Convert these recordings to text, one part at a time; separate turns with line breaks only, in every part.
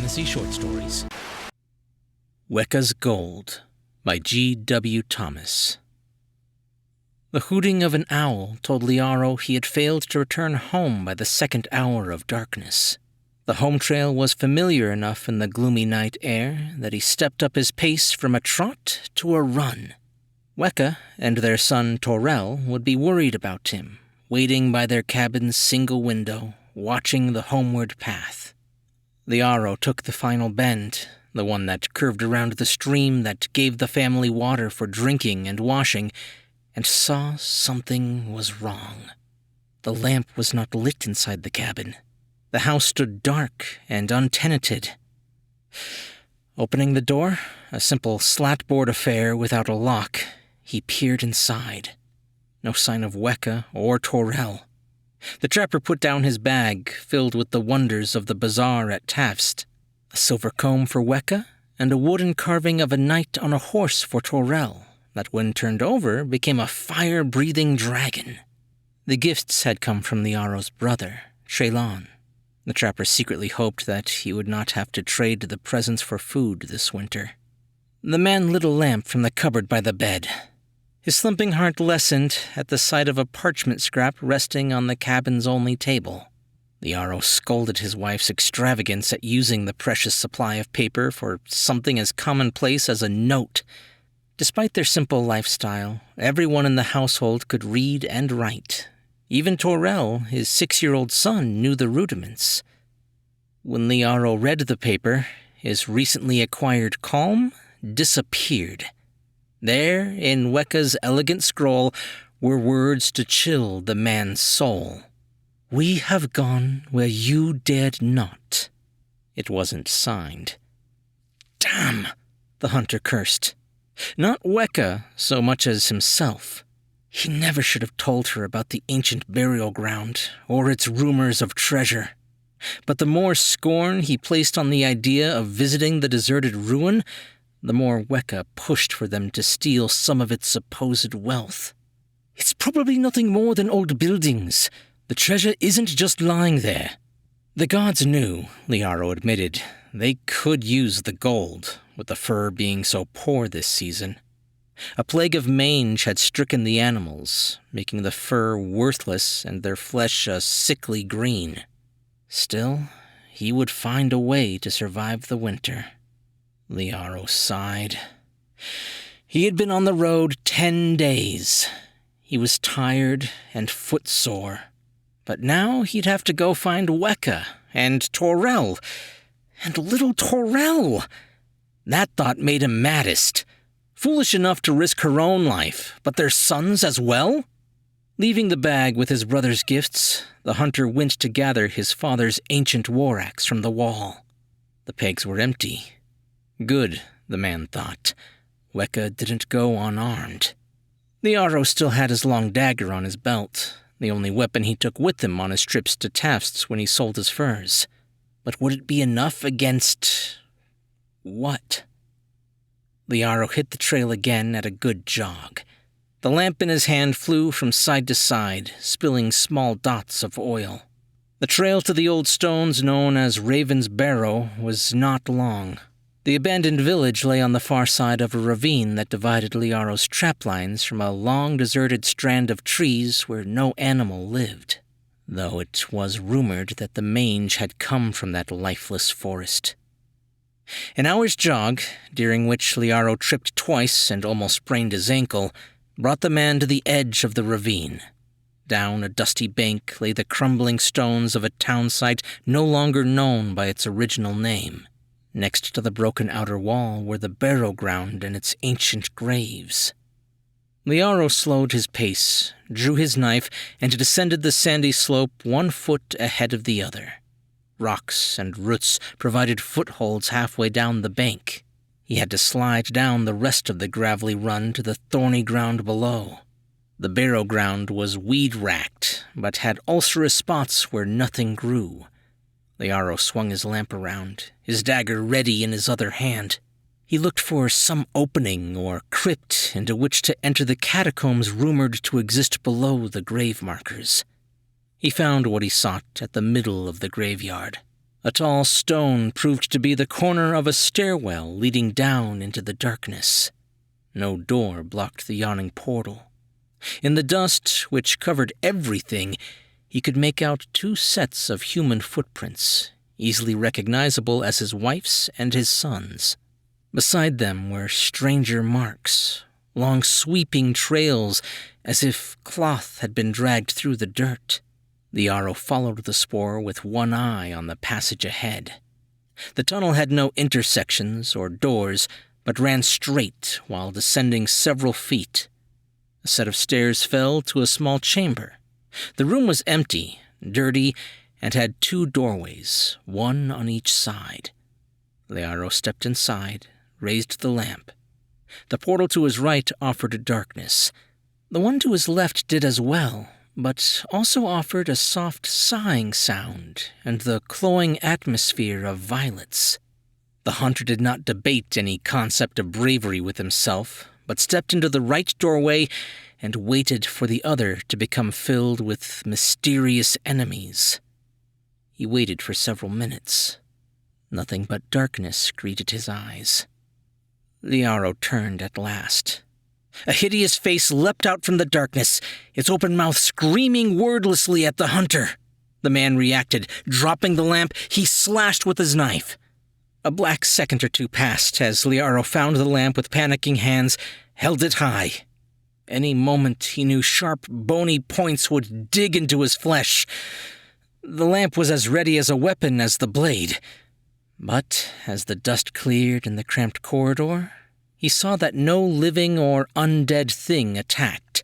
fantasy short stories. Wekka's Gold by G.W. Thomas. The hooting of an owl told Liaro he had failed to return home by the second hour of darkness. The home trail was familiar enough in the gloomy night air that he stepped up his pace from a trot to a run. Wekka and their son Torel would be worried about him, waiting by their cabin's single window, watching the homeward path. Liaro took the final bend, the one that curved around the stream that gave the family water for drinking and washing, and saw something was wrong. The lamp was not lit inside the cabin. The house stood dark and untenanted. Opening the door, a simple slat-board affair without a lock, he peered inside. No sign of Wekka or Torel. The trapper put down his bag, filled with the wonders of the bazaar at Tafst. A silver comb for Wekka, and a wooden carving of a knight on a horse for Torel, that when turned over became a fire-breathing dragon. The gifts had come from Liaro's brother, Shelon. The trapper secretly hoped that he would not have to trade the presents for food this winter. The man lit a lamp from the cupboard by the bed. His slumping heart lessened at the sight of a parchment scrap resting on the cabin's only table. Liaro scolded his wife's extravagance at using the precious supply of paper for something as commonplace as a note. Despite their simple lifestyle, everyone in the household could read and write. Even Torel, his 6-year-old son, knew the rudiments. When Liaro read the paper, his recently acquired calm disappeared. There, in Wekka's elegant scroll, were words to chill the man's soul. "We have gone where you dared not." It wasn't signed. "Damn!" the hunter cursed. Not Wekka so much as himself. He never should have told her about the ancient burial ground or its rumors of treasure. But the more scorn he placed on the idea of visiting the deserted ruin, the more Wekka pushed for them to steal some of its supposed wealth. "It's probably nothing more than old buildings. The treasure isn't just lying there." The gods knew, Liaro admitted. They could use the gold, with the fur being so poor this season. A plague of mange had stricken the animals, making the fur worthless and their flesh a sickly green. Still, he would find a way to survive the winter. Liaro sighed. He had been on the road 10 days. He was tired and footsore. But now he'd have to go find Wekka and Torel. And little Torel! That thought made him maddest. Foolish enough to risk her own life, but their son's as well? Leaving the bag with his brother's gifts, the hunter went to gather his father's ancient war axe from the wall. The pegs were empty. Good, the man thought. Wekka didn't go unarmed. Liaro still had his long dagger on his belt, the only weapon he took with him on his trips to Tafst's when he sold his furs. But would it be enough against... what? Liaro hit the trail again at a good jog. The lamp in his hand flew from side to side, spilling small dots of oil. The trail to the old stones known as Raven's Barrow was not long. The abandoned village lay on the far side of a ravine that divided Liaro's traplines from a long deserted strand of trees where no animal lived, though it was rumored that the mange had come from that lifeless forest. An hour's jog, during which Liaro tripped twice and almost sprained his ankle, brought the man to the edge of the ravine. Down a dusty bank lay the crumbling stones of a town site no longer known by its original name. Next to the broken outer wall were the burial ground and its ancient graves. Liaro slowed his pace, drew his knife, and descended the sandy slope 1 foot ahead of the other. Rocks and roots provided footholds halfway down the bank. He had to slide down the rest of the gravelly run to the thorny ground below. The barrow ground was weed-racked, but had ulcerous spots where nothing grew. Liaro swung his lamp around, his dagger ready in his other hand. He looked for some opening or crypt into which to enter the catacombs rumored to exist below the grave markers. He found what he sought at the middle of the graveyard, A tall stone proved to be the corner of a stairwell leading down into the darkness. No door blocked the yawning portal. In the dust, which covered everything, he could make out 2 sets of human footprints, easily recognizable as his wife's and his son's. Beside them were stranger marks, long sweeping trails as if cloth had been dragged through the dirt. Liaro followed the spoor with one eye on the passage ahead. The tunnel had no intersections or doors, but ran straight while descending several feet. A set of stairs fell to a small chamber. The room was empty, dirty, and had 2 doorways, one on each side. Liaro stepped inside, raised the lamp. The portal to his right offered darkness. The one to his left did as well, but also offered a soft sighing sound and the cloying atmosphere of violets. The hunter did not debate any concept of bravery with himself, but stepped into the right doorway and waited for the other to become filled with mysterious enemies. He waited for several minutes. Nothing but darkness greeted his eyes. Liaro turned at last. A hideous face leapt out from the darkness, its open mouth screaming wordlessly at the hunter. The man reacted. Dropping the lamp, he slashed with his knife. A black second or 2 passed as Liaro found the lamp with panicking hands, held it high. Any moment he knew sharp, bony points would dig into his flesh. The lamp was as ready as a weapon as the blade. But as the dust cleared in the cramped corridor, he saw that no living or undead thing attacked.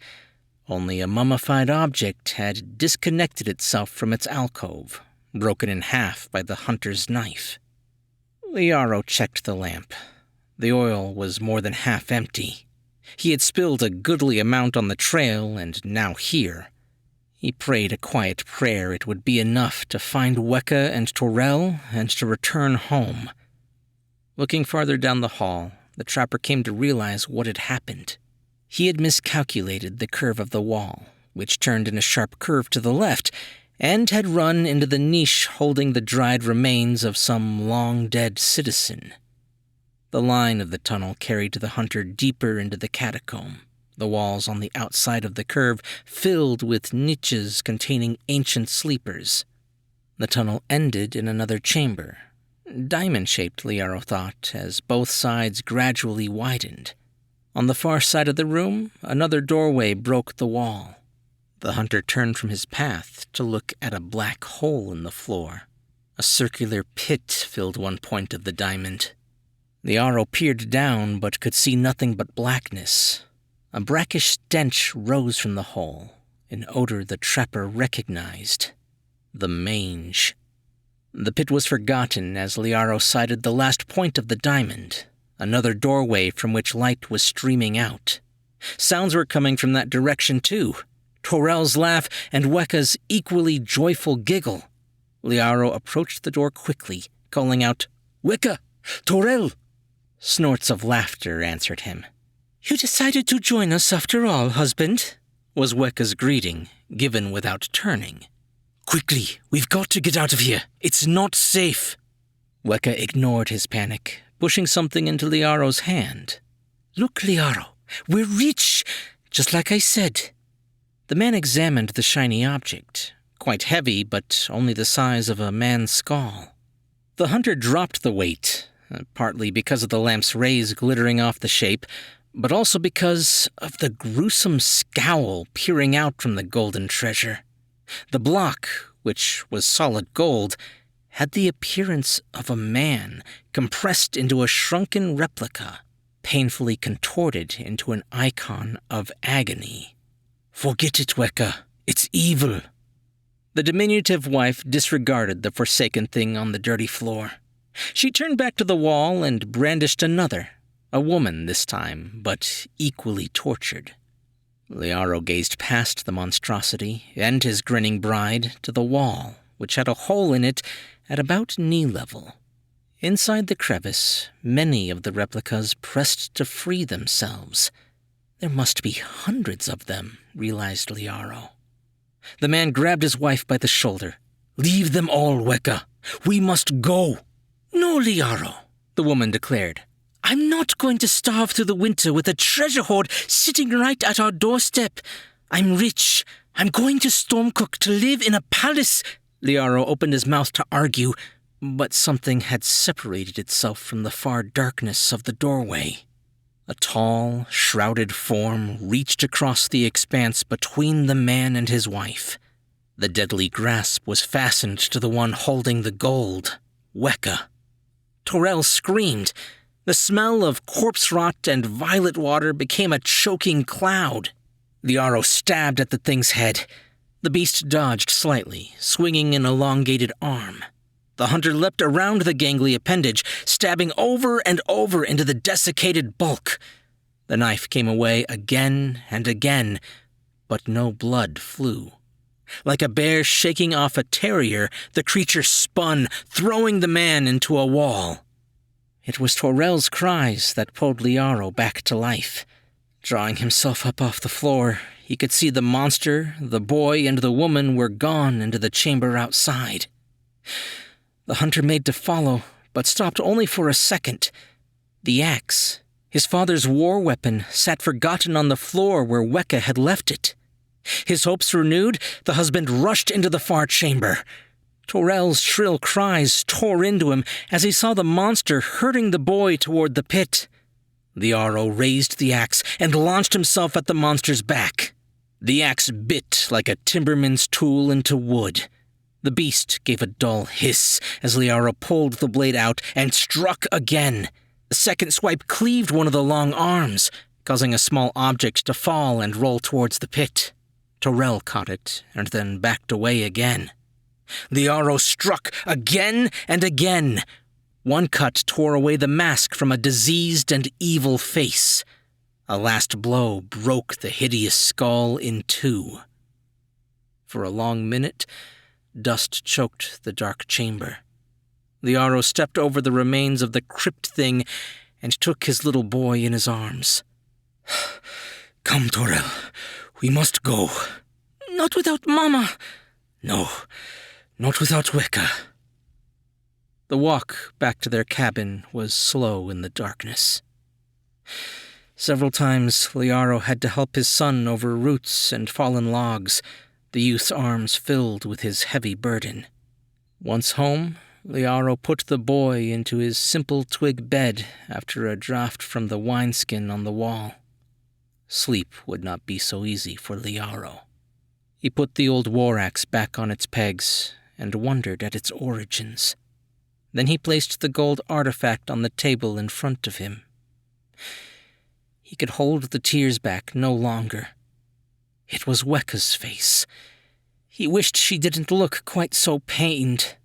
Only a mummified object had disconnected itself from its alcove, broken in half by the hunter's knife. Liaro checked the lamp. The oil was more than half empty. He had spilled a goodly amount on the trail, and now here. He prayed a quiet prayer it would be enough to find Wekka and Torel and to return home. Looking farther down the hall, the trapper came to realize what had happened. He had miscalculated the curve of the wall, which turned in a sharp curve to the left, and had run into the niche holding the dried remains of some long-dead citizen. The line of the tunnel carried the hunter deeper into the catacomb, the walls on the outside of the curve filled with niches containing ancient sleepers. The tunnel ended in another chamber, diamond-shaped, Liaro thought, as both sides gradually widened. On the far side of the room, another doorway broke the wall. The hunter turned from his path to look at a black hole in the floor. A circular pit filled one point of the diamond. Liaro peered down but could see nothing but blackness. A brackish stench rose from the hole, an odor the trapper recognized. The mange. The pit was forgotten as Liaro sighted the last point of the diamond, another doorway from which light was streaming out. Sounds were coming from that direction, too. Torel's laugh and Wekka's equally joyful giggle. Liaro approached the door quickly, calling out, "Wekka! Torel!" Snorts of laughter answered him. "You decided to join us after all, husband," was Wekka's greeting, given without turning. "Quickly, we've got to get out of here. It's not safe." Wekka ignored his panic, pushing something into Liaro's hand. "Look, Liaro, we're rich, just like I said." The man examined the shiny object, quite heavy but only the size of a man's skull. The hunter dropped the weight, partly because of the lamp's rays glittering off the shape, but also because of the gruesome scowl peering out from the golden treasure. The block, which was solid gold, had the appearance of a man compressed into a shrunken replica, painfully contorted into an icon of agony. "Forget it, Wekka. It's evil." The diminutive wife disregarded the forsaken thing on the dirty floor. She turned back to the wall and brandished another, a woman this time, but equally tortured. Liaro gazed past the monstrosity and his grinning bride to the wall, which had a hole in it at about knee level. Inside the crevice, many of the replicas pressed to free themselves. There must be hundreds of them, realized Liaro. The man grabbed his wife by the shoulder. "Leave them all, Wekka. We must go." "No, Liaro," the woman declared. "I'm not going to starve through the winter with a treasure hoard sitting right at our doorstep. I'm rich. I'm going to Stormcook to live in a palace." Liaro opened his mouth to argue, but something had separated itself from the far darkness of the doorway. A tall, shrouded form reached across the expanse between the man and his wife. The deadly grasp was fastened to the one holding the gold, Wekka. Torel screamed. The smell of corpse rot and violet water became a choking cloud. Liaro stabbed at the thing's head. The beast dodged slightly, swinging an elongated arm. The hunter leapt around the gangly appendage, stabbing over and over into the desiccated bulk. The knife came away again and again, but no blood flew. Like a bear shaking off a terrier, the creature spun, throwing the man into a wall. It was Torel's cries that pulled Liaro back to life. Drawing himself up off the floor, he could see the monster, the boy, and the woman were gone into the chamber outside. The hunter made to follow, but stopped only for a second. The axe, his father's war weapon, sat forgotten on the floor where Wekka had left it. His hopes renewed, the husband rushed into the far chamber. Torel's shrill cries tore into him as he saw the monster herding the boy toward the pit. Liaro raised the axe and launched himself at the monster's back. The axe bit like a timberman's tool into wood. The beast gave a dull hiss as Liaro pulled the blade out and struck again. The second swipe cleaved one of the long arms, causing a small object to fall and roll towards the pit. Torel caught it and then backed away again. Liaro struck again and again. One cut tore away the mask from a diseased and evil face. A last blow broke the hideous skull in two. For a long minute, dust choked the dark chamber. Liaro stepped over the remains of the crypt thing and took his little boy in his arms. "Come, Torel. We must go." "Not without Mama." "No, not without Wekka." The walk back to their cabin was slow in the darkness. Several times, Liaro had to help his son over roots and fallen logs, the youth's arms filled with his heavy burden. Once home, Liaro put the boy into his simple twig bed after a draught from the wineskin on the wall. Sleep would not be so easy for Liaro. He put the old war axe back on its pegs and wondered at its origins. Then he placed the gold artifact on the table in front of him. He could hold the tears back no longer. It was Wekka's face. He wished she didn't look quite so pained.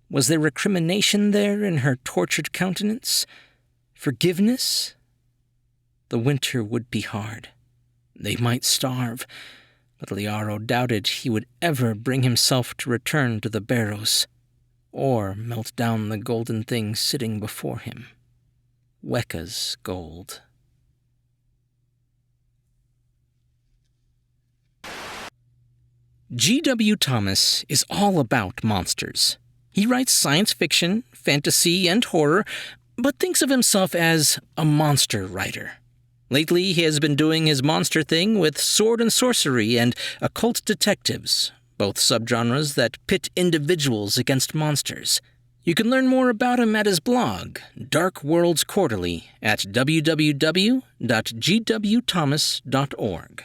Was there recrimination there in her tortured countenance? Forgiveness? The winter would be hard. They might starve, but Liaro doubted he would ever bring himself to return to the Barrows, or melt down the golden thing sitting before him. Wekka's gold. G.W. Thomas is all about monsters. He writes science fiction, fantasy, and horror, but thinks of himself as a monster writer. Lately, he has been doing his monster thing with sword and sorcery and occult detectives, both subgenres that pit individuals against monsters. You can learn more about him at his blog, Dark Worlds Quarterly, at www.gwthomas.org.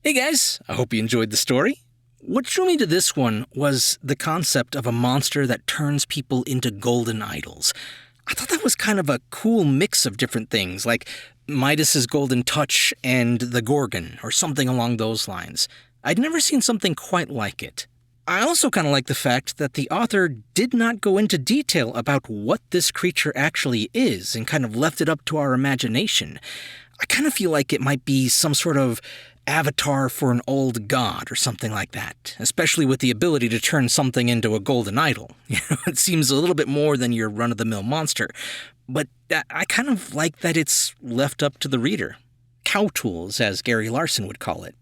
Hey guys, I hope you enjoyed the story. What drew me to this one was the concept of a monster that turns people into golden idols. I thought that was kind of a cool mix of different things, like Midas's golden touch and the Gorgon, or something along those lines. I'd never seen something quite like it. I also kind of like the fact that the author did not go into detail about what this creature actually is and kind of left it up to our imagination. I kind of feel like it might be some sort of avatar for an old god or something like that, especially with the ability to turn something into a golden idol. It seems a little bit more than your run-of-the-mill monster, but I kind of like that it's left up to the reader. Cow tools, as Gary Larson would call it.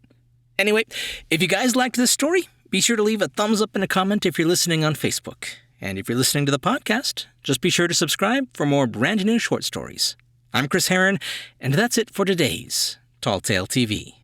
Anyway, if you guys liked this story, Be sure to leave a thumbs up and a comment if you're listening on Facebook. And if you're listening to the podcast, just be sure to subscribe for more brand new short stories. I'm Chris Herron, and that's it for today's Tall Tale TV.